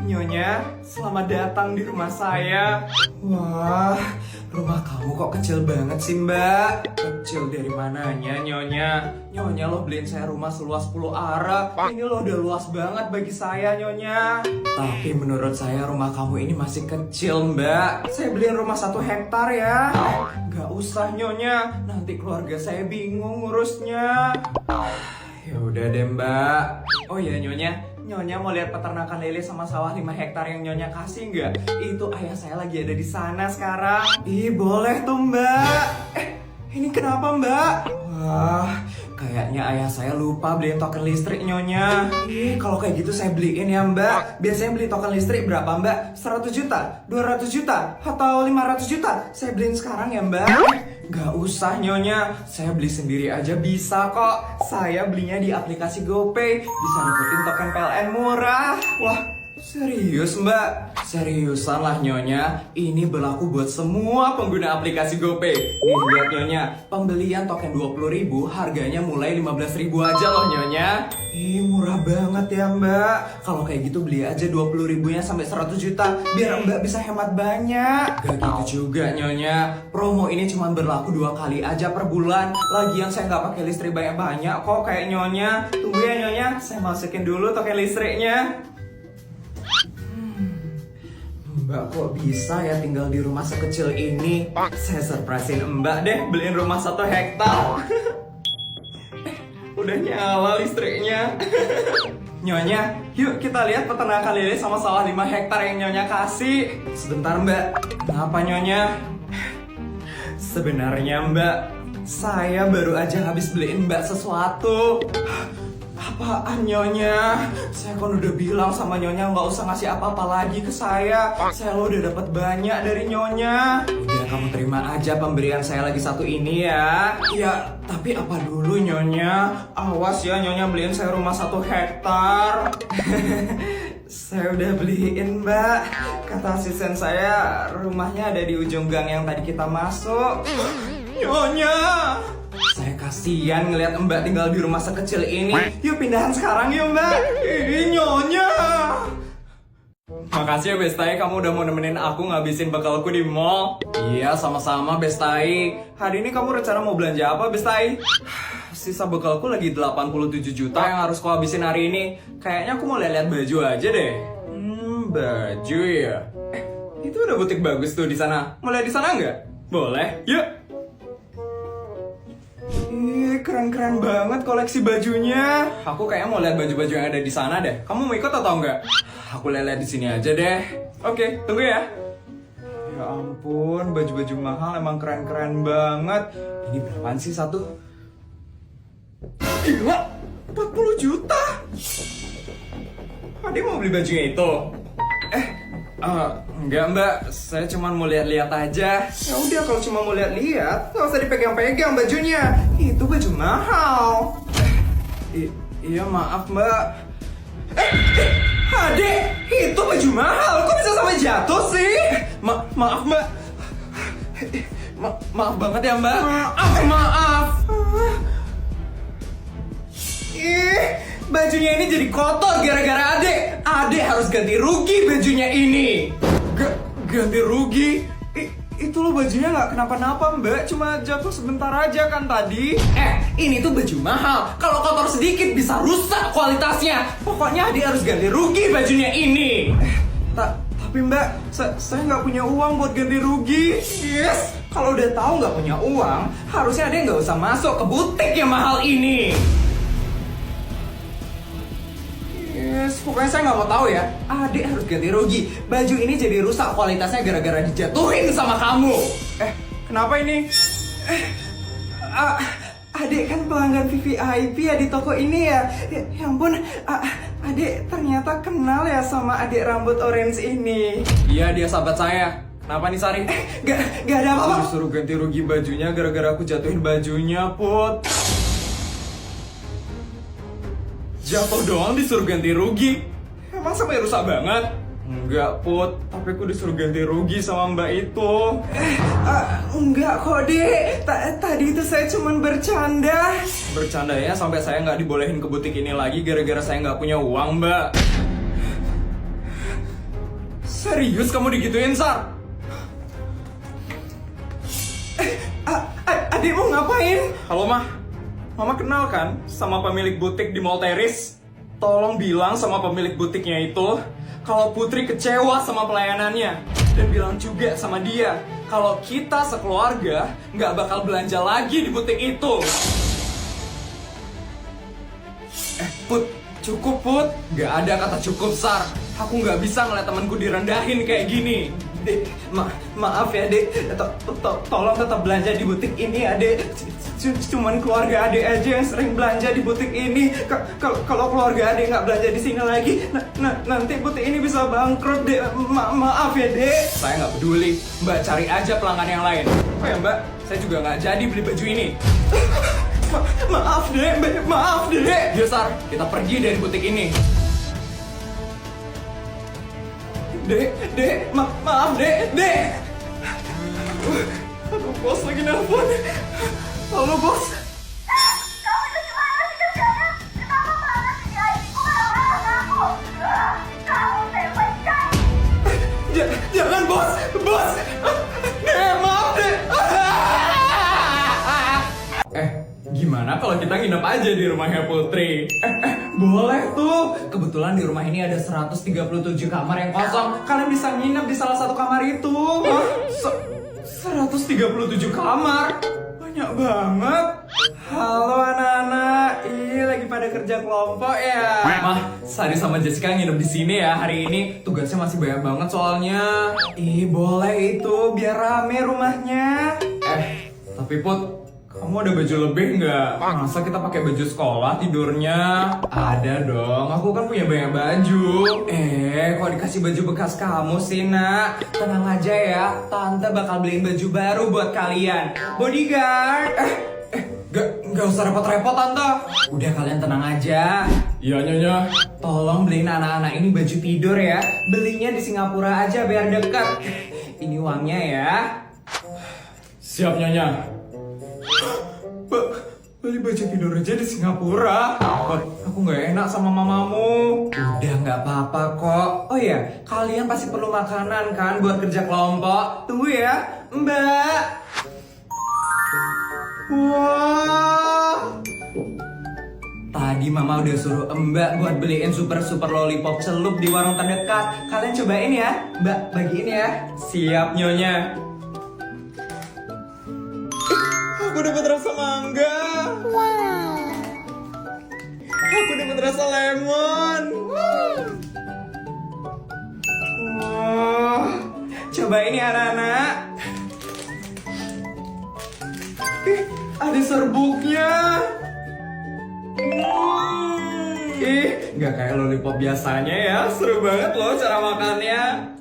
Nyonya, selamat datang di rumah saya. Wah, rumah kamu kok kecil banget sih, Mbak? Kecil dari mananya, Nyonya? Nyonya lo beliin saya rumah seluas 10 arah. Ini lo udah luas banget bagi saya, Nyonya. Tapi menurut saya rumah kamu ini masih kecil, Mbak. Saya beliin rumah 1 hektar ya. Gak usah, Nyonya. Nanti keluarga saya bingung ngurusnya. Ya udah deh, Mbak. Oh ya, Nyonya mau lihat peternakan lele sama sawah 5 hektar yang Nyonya kasih nggak? Itu ayah saya lagi ada di sana sekarang. Ih, boleh tuh, Mbak. Ini kenapa, Mbak? Wah, kayaknya ayah saya lupa beliin token listrik, Nyonya. Ih, kalau kayak gitu saya beliin ya, Mbak. Biasanya beli token listrik berapa, Mbak? 100 juta, 200 juta, atau 500 juta? Saya beliin sekarang ya, Mbak. Gak usah, Nyonya. Saya beli sendiri aja bisa kok. Saya belinya di aplikasi GoPay. Bisa dapetin token PLN murah. Wah, serius, Mbak? Seriusan lah, Nyonya. Ini berlaku buat semua pengguna aplikasi GoPay. Nih, lihat, Nyonya. Pembelian token 20.000 harganya mulai 15.000 aja loh, Nyonya. Ih, murah banget ya, Mbak. Kalau kayak gitu beli aja 20.000-nya sampai 100 juta. Biar Mbak bisa hemat banyak. Gak gitu juga, Nyonya. Promo ini cuma berlaku 2 kali aja per bulan. Lagian saya nggak pakai listrik banyak-banyak kok kayak Nyonya. Tunggu ya, Nyonya. Saya masukin dulu token listriknya. Mbak kok bisa ya tinggal di rumah sekecil ini? Saya surprisein Mbak deh beliin rumah 1 hektar. Udah nyala listriknya. Nyonya, yuk kita lihat peternakan lele sama sawah 5 hektar yang Nyonya kasih. Sebentar, Mbak. Kenapa, Nyonya? Sebenarnya, Mbak, saya baru aja habis beliin Mbak sesuatu. Apaan, Nyonya? Saya kan udah bilang sama Nyonya nggak usah ngasih apa-apa lagi ke saya. Saya lo udah dapat banyak dari Nyonya. Udah, kamu terima aja pemberian saya lagi 1 ini ya. Ya, tapi apa dulu, Nyonya? Awas ya, Nyonya beliin saya rumah 1 hektar. Saya udah beliin, Mbak. Kata asisten saya rumahnya ada di ujung gang yang tadi kita masuk. Nyonya, saya kasihan ngelihat Mbak tinggal di rumah sekecil ini. Yuk pindahan sekarang yuk, Mbak. Ih, Nyonya. Makasih ya, Bestai, kamu udah mau nemenin aku ngabisin bekalku di mall. Iya, sama-sama, Bestai. Hari ini kamu rencana mau belanja apa, Bestai? Sisa bekalku lagi 87 juta yang harus ku habisin hari ini. Kayaknya aku mau lihat baju aja deh. Baju ya. Itu udah butik bagus tuh di sana. Mau lihat di sana nggak? Boleh, yuk. Ih, keren-keren banget koleksi bajunya. Aku kayaknya mau lihat baju-baju yang ada di sana deh. Kamu mau ikut atau enggak? Aku lihat di sini aja deh. Oke, tunggu ya. Ya ampun, baju-baju mahal emang keren-keren banget. Ini berapaan sih satu? Gila, 40 juta. Adik mau beli bajunya itu? Enggak, Mbak, saya cuma mau lihat-lihat aja. Ya udah, kalau cuma mau lihat-lihat, nggak usah dipegang-pegang bajunya. Itu baju mahal. Iya, maaf, Mbak. Adik, itu baju mahal. Kok bisa sampai jatuh sih? Maaf, Mbak. Maaf banget ya, Mbak. Maaf. Bajunya ini jadi kotor gara-gara Adek. Adek harus ganti rugi bajunya ini. Ganti rugi? Itu loh bajunya nggak kenapa-napa, Mbak. Cuma jatuh sebentar aja kan tadi. Ini tuh baju mahal. Kalau kotor sedikit bisa rusak kualitasnya. Pokoknya Adek harus ganti rugi bajunya ini. Tapi Mbak, saya nggak punya uang buat ganti rugi. Yes. Kalau udah tahu nggak punya uang, harusnya Adek nggak usah masuk ke butik yang mahal ini. Yes, pokoknya saya nggak mau tahu ya. Adik harus ganti rugi. Baju ini jadi rusak kualitasnya gara-gara dijatuhin sama kamu. Kenapa ini? Adik kan pelanggan VVIP ya di toko ini ya. Ya ampun, Adik ternyata kenal ya sama adik rambut orange ini. Iya, dia sahabat saya. Kenapa nih, Sari? Gak ada apa-apa. Disuruh ganti rugi bajunya gara-gara aku jatuhin bajunya, Put. Jatuh doang disuruh ganti rugi? Emang sampai rusak banget? Enggak, Put, tapi aku disuruh ganti rugi sama Mbak itu. Enggak kok, Dek. Tadi itu saya cuma bercanda. Bercandanya sampai saya nggak dibolehin ke butik ini lagi gara-gara saya nggak punya uang, Mbak. Serius kamu digituin, Sar? Adik mau ngapain? Halo, Mah. Mama kenal kan sama pemilik butik di Mall Terrace? Tolong bilang sama pemilik butiknya itu kalau Putri kecewa sama pelayanannya. Dan bilang juga sama dia kalau kita sekeluarga nggak bakal belanja lagi di butik itu. Put, cukup Put. Nggak ada kata cukup, Sar. Aku nggak bisa ngeliat temanku direndahin kayak gini. Dek, maaf ya Dek, tolong tetap belanja di butik ini ya Dek. Cuman keluarga Adek aja yang sering belanja di butik ini. Kalau keluarga Adek nggak belanja di sini lagi, nanti butik ini bisa bangkrut Dek. Maaf ya Dek. Saya nggak peduli, Mbak cari aja pelanggan yang lain. Oh ya Mbak, saya juga nggak jadi beli baju ini. Maaf Dek, maaf Dek. Yuk Sar, kita pergi dari butik ini. Dek, maaf Dek. Aduh, bos lagi nelfon. Halo, bos. Kamu itu gimana sih kerjanya? Kenapa malah sih ibu marah-marah aku? Kamu bebaskan. Jangan, bos. Maaf, Dek. Gimana kalau kita nginep aja di rumahnya Putri? Boleh tuh. Kebetulan di rumah ini ada 137 kamar yang kosong. Kalian bisa nginep di salah satu kamar itu. 137 kamar? Banyak banget. Halo anak-anak. Lagi pada kerja kelompok ya? Mah, Sari sama Jessica nginep di sini ya hari ini. Tugasnya masih banyak banget soalnya. Boleh itu biar rame rumahnya. Tapi Put, kamu ada baju lebih nggak? Masa kita pakai baju sekolah tidurnya? Ada dong, aku kan punya banyak baju. Kok dikasih baju bekas kamu sih, Nak? Tenang aja ya, Tante bakal beliin baju baru buat kalian. Bodyguard! Gak usah repot-repot, Tante. Udah, kalian tenang aja. Iya, Nyonya. Tolong beliin anak-anak ini baju tidur ya. Belinya di Singapura aja biar dekat. Ini uangnya ya. Siap, Nyonya. Beli baju tidur aja di Singapura. Aku nggak enak sama mamamu. Udah nggak apa-apa kok. Oh ya, kalian pasti perlu makanan kan buat kerja kelompok. Tunggu ya, Mbak. Wah. Tadi mama udah suruh Mbak buat beliin super lollipop celup di warung terdekat. Kalian cobain ya, Mbak. Bagiin ya. Siap, Nyonya. Aku dapat rasa mangga. Wow. Aku dapat rasa lemon. Wow. Coba ini anak-anak. Ada serbuknya. Nggak kayak lollipop biasanya ya. Seru banget loh cara makannya.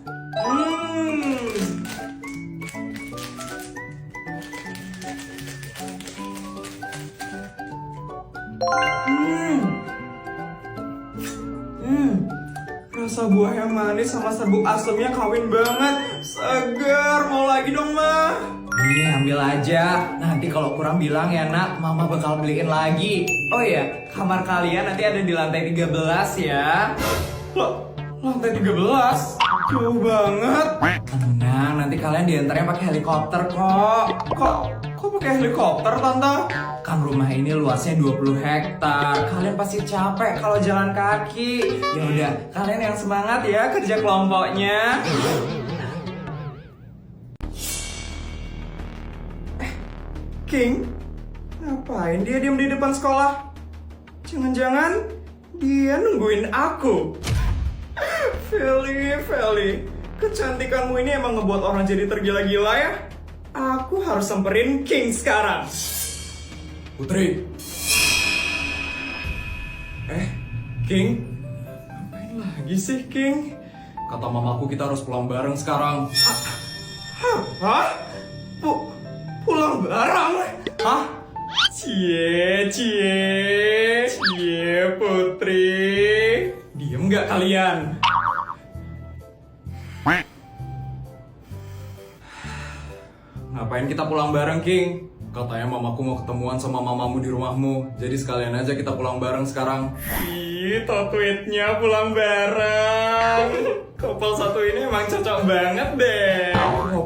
Rasa buah yang manis sama serbuk asemnya kawin banget. Segar, mau lagi dong, Ma. Nih, ambil aja. Nanti kalau kurang bilang ya, Nak, Mama bakal beliin lagi. Oh iya, kamar kalian nanti ada di lantai 13 ya. Loh, lantai 13? Jauh banget. Tenang, nanti kalian diantarnya pakai helikopter kok. Kok pakai helikopter, Tante? Kan rumah ini luasnya 20 hektar. Kalian pasti capek kalau jalan kaki. Ya udah, kalian yang semangat ya kerja kelompoknya. King, ngapain dia diam di depan sekolah? Jangan-jangan dia nungguin aku. Feli, kecantikanmu ini emang ngebuat orang jadi tergila-gila ya? Aku harus samperin King sekarang. Putri. King? Ngapain lagi sih, King? Kata mamaku kita harus pulang bareng sekarang. Hah? Pulang bareng? Hah? Cie, Putri. Diem nggak kalian? Ngapain kita pulang bareng, King? Katanya mamaku mau ketemuan sama mamamu di rumahmu. Jadi sekalian aja kita pulang bareng sekarang. Ih, tweetnya pulang bareng. Couple satu ini emang cocok banget deh.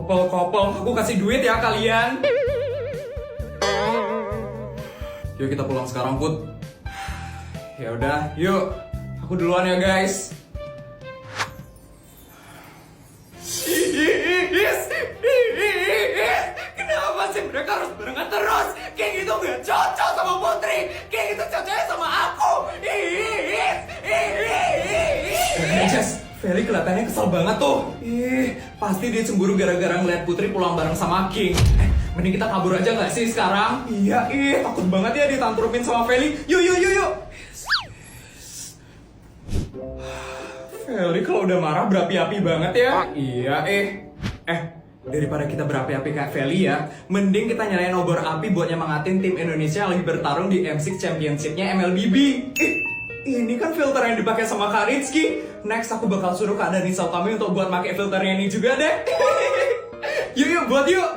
Couple, aku kasih duit ya kalian. Yuk kita pulang sekarang, Put. Ya udah, yuk. Aku duluan ya, guys. Kenapa sih mereka harus barengan terus? Kayak gitu gak cocok sama Putri. Kayak gitu cocoknya sama aku. Jess, Feli kelihatannya kesel banget tuh. Pasti dia cemburu gara-gara ngeliat Putri pulang bareng sama King. Mending kita kabur aja gak sih sekarang? Iya, takut banget ya ditantrumin sama Feli. Yuk. Feli kalau udah marah berapi-api banget ya. Iya, daripada kita berapi-api kayak Feli ya, mending kita nyalain obor api buat nyemangatin tim Indonesia yang lagi bertarung di M6 Championship-nya MLBB. Ini kan filter yang dipakai sama Kak Rizky. Next aku bakal suruh Kak Danisa Utami untuk buat pakai filternya ini juga deh. Yuk, buat yuk.